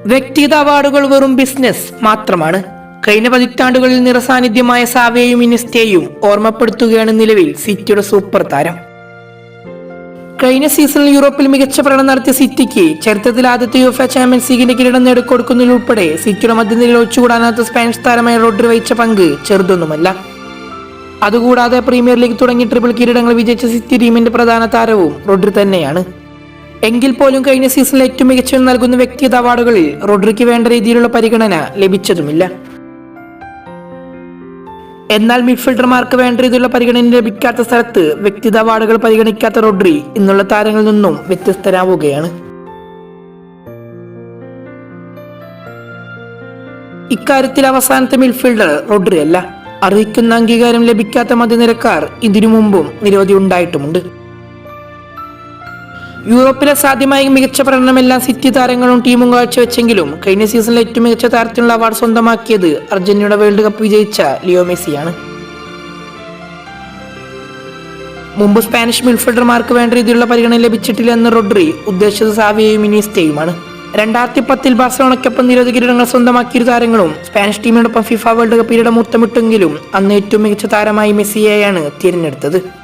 വ്യക്തിഗത അവാർഡുകൾ വെറും ബിസിനസ് മാത്രമാണ്. കഴിഞ്ഞ പതിറ്റാണ്ടുകളിൽ നിറസാന്നിധ്യമായ സാവിയെയും ഇനിയസ്റ്റയെയും ഓർമ്മപ്പെടുത്തുകയാണ് നിലവിൽ സിറ്റിയുടെ സൂപ്പർ താരം. കഴിഞ്ഞ സീസണിൽ യൂറോപ്പിൽ മികച്ച പ്രകടനം നടത്തിയ സിറ്റിക്ക് ചരിത്രത്തിൽ ആദ്യത്തെ യുവേഫ ചാമ്പ്യൻസ് ലീഗിന്റെ കിരീടം നേടിക്കൊടുക്കുന്നതിലുൾപ്പെടെ സിറ്റിയുടെ മധ്യനിരയിൽ ഒഴിച്ചുകൂടാനാത്ത സ്പാനിഷ് താരമായ റോഡ്രി വഹിച്ച പങ്ക് ചെറുതൊന്നുമല്ല. അതുകൂടാതെ പ്രീമിയർ ലീഗ് തുടങ്ങി ട്രിപ്പിൾ കിരീടങ്ങൾ വിജയിച്ച സിറ്റി ടീമിന്റെ പ്രധാന താരവും റോഡ്രി തന്നെയാണ്. എങ്കിൽ പോലും കഴിഞ്ഞ സീസണിൽ ഏറ്റവും മികച്ച നൽകുന്ന വ്യക്തിഗത അവാർഡുകളിൽ റോഡ്രിക്ക് വേണ്ട രീതിയിലുള്ള പരിഗണന ലഭിച്ചതുമില്ല. എന്നാൽ മിഡ്ഫീൽഡർമാർക്ക് വേണ്ട രീതിയിലുള്ള പരിഗണന ലഭിക്കാത്ത സ്ഥലത്ത് വ്യക്തിഗത അവാർഡുകൾ പരിഗണിക്കാത്ത റോഡ്രി ഇന്നുള്ള താരങ്ങളിൽ നിന്നും വ്യത്യസ്തരാവുകയാണ്. ഇക്കാര്യത്തിൽ അവസാനത്തെ മിഡ്ഫീൽഡർ റോഡ്രി അല്ല. അർഹിക്കുന്ന അംഗീകാരം ലഭിക്കാത്ത മധ്യനിരക്കാർ ഇതിനു മുമ്പും നിരവധി ഉണ്ടായിട്ടുമുണ്ട്. യൂറോപ്പിലെ സാധ്യമായ മികച്ച പ്രകടനമെല്ലാം സിറ്റി താരങ്ങളും ടീമും കാഴ്ചവെച്ചെങ്കിലും കഴിഞ്ഞ സീസണിൽ ഏറ്റവും മികച്ച താരത്തിനുള്ള അവാർഡ് സ്വന്തമാക്കിയത് അർജന്റീനയുടെ വേൾഡ് കപ്പ് വിജയിച്ച ലിയോ മെസ്സിയാണ്. മുമ്പ് സ്പാനിഷ് മിഡ്ഫീൽഡർമാർക്ക് വേണ്ട രീതിയിലുള്ള പരിഗണന ലഭിച്ചിട്ടില്ല എന്ന് റോഡ്രി ഉദ്ദേശിച്ചത് സാവിയെയും ഇനിയസ്റ്റയുമാണ്. 2010 ബാർസലോണയ്ക്കൊപ്പം നിരവധി കിരീടങ്ങൾ സ്വന്തമാക്കിയ താരങ്ങളും സ്പാനിഷ് ടീമിനോടൊപ്പം ഫിഫ വേൾഡ് കപ്പ് കിരീടം മുത്തമിട്ടെങ്കിലും അന്ന് ഏറ്റവും മികച്ച താരമായി മെസ്സിയെയാണ് തിരഞ്ഞെടുത്തത്.